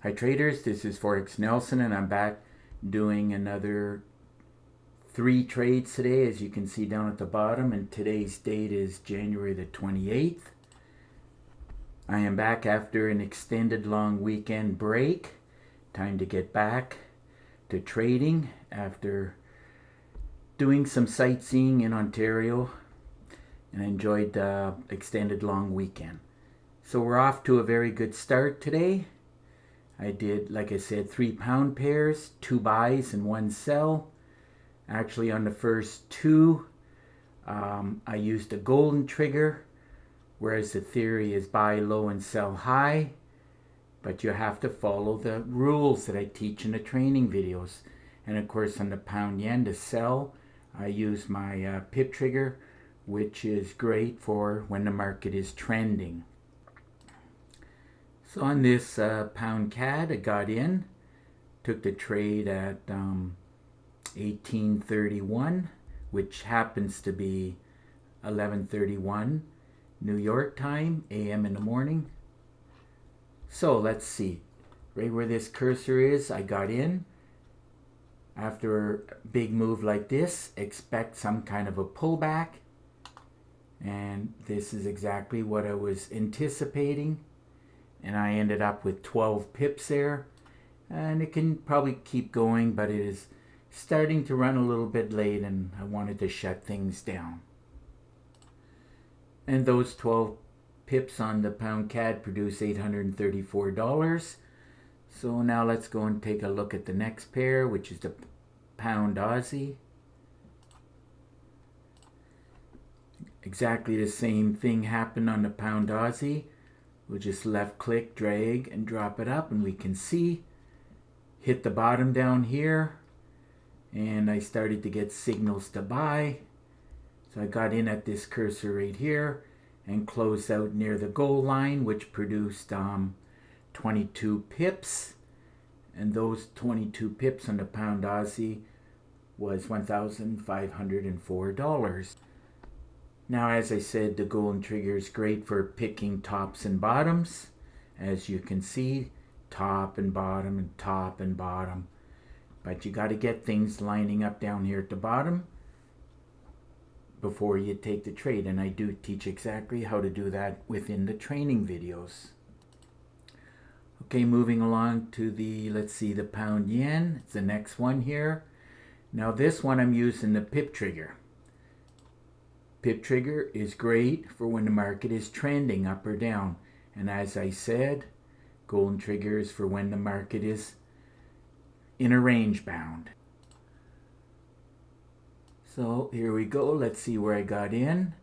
Hi traders, this is Forex Nelson and I'm back doing another 3 trades today, as you can see down at the bottom, and today's date is January the 28th. I am back after an extended long weekend break. Time to get back to trading after doing some sightseeing in Ontario, and I enjoyed the extended long weekend. So we're off to a very good start today. I did, like I said, 3 pound pairs, 2 buys and 1 sell. Actually, on the first 2, I used a golden trigger, whereas the theory is buy low and sell high. But you have to follow the rules that I teach in the training videos. And of course, on the pound yen to sell, I use my PIP trigger, which is great for when the market is trending. So on this pound CAD, I got in, took the trade at 1831, which happens to be 11:31 New York time, AM in the morning. So let's see, right where this cursor is, I got in. After a big move like this, expect some kind of a pullback. And this is exactly what I was anticipating. And I ended up with 12 pips there, and it can probably keep going, but it is starting to run a little bit late and I wanted to shut things down. And those 12 pips on the pound CAD produce $834. So now let's go and take a look at the next pair, which is the pound Aussie. Exactly the same thing happened on the pound Aussie. We'll just left click, drag, and drop it up, and we can see, hit the bottom down here, and I started to get signals to buy. So I got in at this cursor right here and closed out near the goal line, which produced 22 pips. And those 22 pips on the pound Aussie was $1,504. Now, as I said, the golden trigger is great for picking tops and bottoms. As you can see, top and bottom and top and bottom. But you got to get things lining up down here at the bottom before you take the trade. And I do teach exactly how to do that within the training videos. Okay, moving along to the, let's see, the pound yen. It's the next one here. Now this one I'm using the PIP trigger. PIP trigger is great for when the market is trending up or down. And as I said, golden trigger is for when the market is in a range bound. So here we go. Let's see where I got in.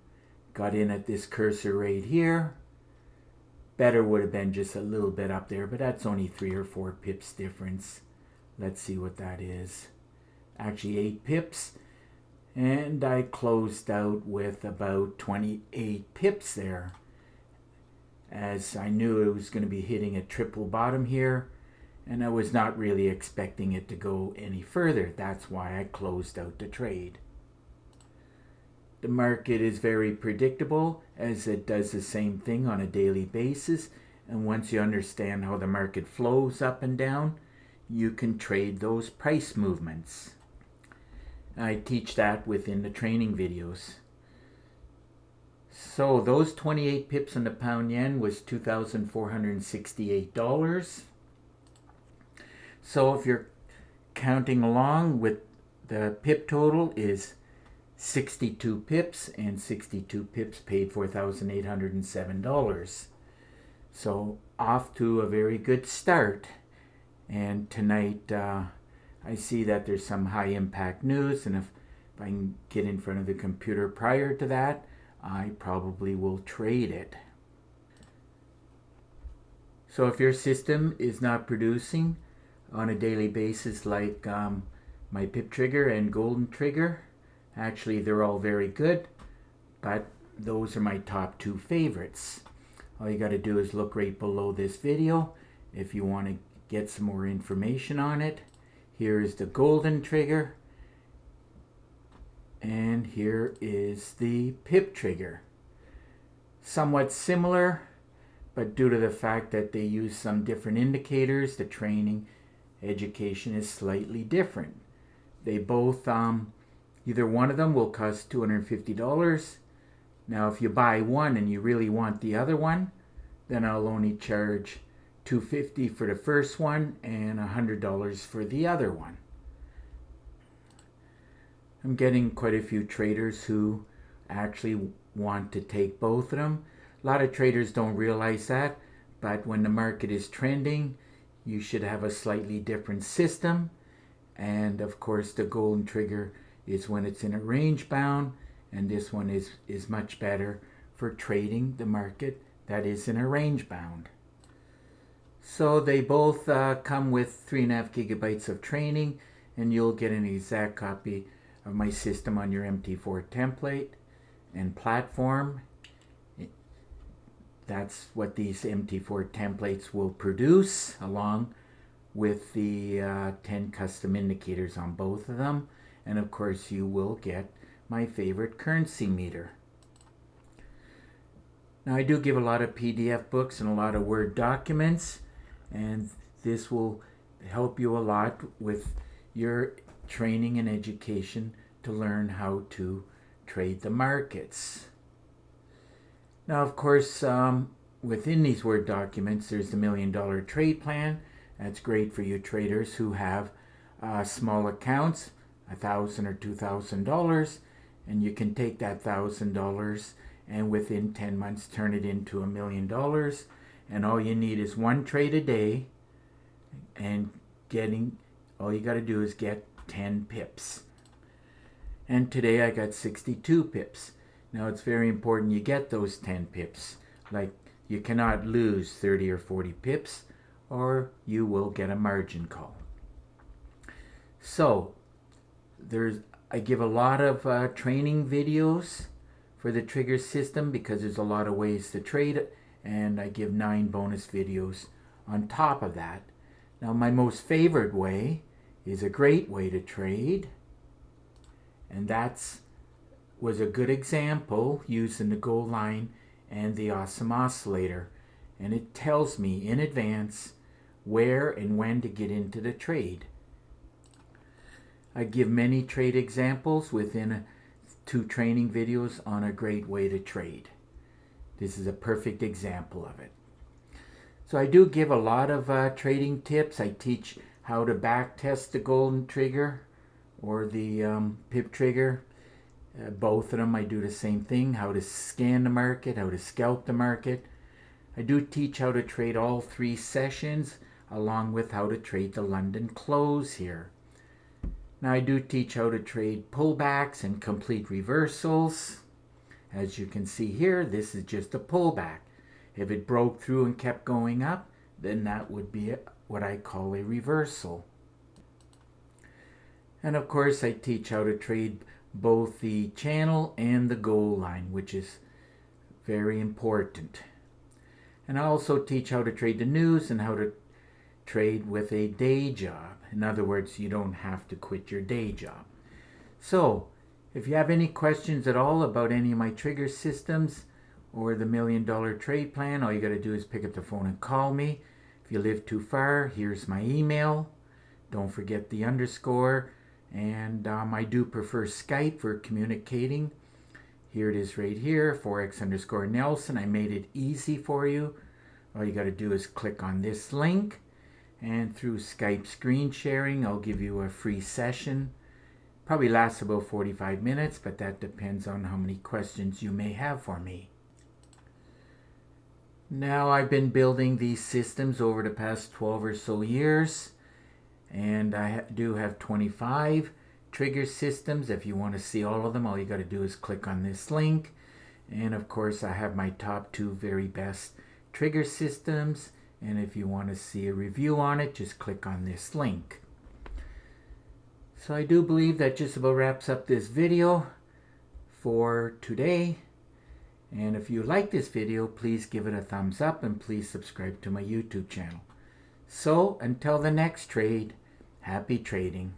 Got in at this cursor right here. Better would have been just a little bit up there, but that's only 3 or 4 pips difference. Let's see what that is. Actually 8 pips. And I closed out with about 28 pips there, as I knew it was going to be hitting a triple bottom here, and I was not really expecting it to go any further. That's why I closed out the trade. The market is very predictable, as it does the same thing on a daily basis, and once you understand how the market flows up and down, you can trade those price movements. I teach that within the training videos. So those 28 pips on the pound yen was $2,468. So if you're counting along with, the pip total is 62 pips, and 62 pips paid $4,807. So off to a very good start. And tonight, I see that there's some high impact news, and if I can get in front of the computer prior to that, I probably will trade it. So if your system is not producing on a daily basis like my PIP trigger and golden trigger, actually they're all very good, but those are my top 2 favorites. All you got to do is look right below this video if you want to get some more information on it. Here is the golden trigger, and here is the PIP trigger. Somewhat similar, but due to the fact that they use some different indicators, the training education is slightly different. They both, either one of them will cost $250. Now if you buy one and you really want the other one, then I'll only charge $250 for the first one and $100 for the other one. I'm getting quite a few traders who actually want to take both of them. A lot of traders don't realize that, but when the market is trending, you should have a slightly different system. And of course, the golden trigger is when it's in a range bound, and this one is much better for trading the market that is in a range bound. So they both come with 3.5 gigabytes of training, and you'll get an exact copy of my system on your MT4 template and platform. That's what these MT4 templates will produce, along with the 10 custom indicators on both of them. And of course you will get my favorite currency meter. Now I do give a lot of PDF books and a lot of Word documents, and this will help you a lot with your training and education to learn how to trade the markets. Now of course within these Word documents there's the $1 Million Trade Plan. That's great for you traders who have small accounts, $1,000 or $2,000, and you can take that $1,000 and within 10 months turn it into $1 million. And all you need is one trade a day, and all you got to do is get 10 pips. And today I got 62 pips. Now it's very important you get those 10 pips. Like, you cannot lose 30 or 40 pips, or you will get a margin call. So I give a lot of training videos for the trigger system because there's a lot of ways to trade it, and I give 9 bonus videos on top of that. Now my most favorite way is a great way to trade, and was a good example using the gold line and the awesome oscillator, and it tells me in advance where and when to get into the trade. I give many trade examples within 2 training videos on a great way to trade. This is a perfect example of it. So I do give a lot of trading tips. I teach how to back test the golden trigger or the PIP trigger. Both of them I do the same thing, how to scan the market, how to scalp the market. I do teach how to trade all 3 sessions, along with how to trade the London close here. Now I do teach how to trade pullbacks and complete reversals. As you can see here, this is just a pullback. If it broke through and kept going up, then that would be what I call a reversal. And of course I teach how to trade both the channel and the gold line, which is very important. And I also teach how to trade the news and how to trade with a day job. In other words, you don't have to quit your day job. So if you have any questions at all about any of my trigger systems or the $1 Million Trade Plan, all you got to do is pick up the phone and call me. If you live too far, here's my email. Don't forget the underscore. And I do prefer Skype for communicating. Here it is right here, Forex_Nelson. I made it easy for you. All you got to do is click on this link, and through Skype screen sharing, I'll give you a free session. Probably lasts about 45 minutes, but that depends on how many questions you may have for me. Now, I've been building these systems over the past 12 or so years, and I do have 25 trigger systems. If you want to see all of them, all you got to do is click on this link. And of course, I have my top 2 very best trigger systems. And if you want to see a review on it, just click on this link. So I do believe that just about wraps up this video for today. And if you like this video, please give it a thumbs up and please subscribe to my YouTube channel. So until the next trade, happy trading.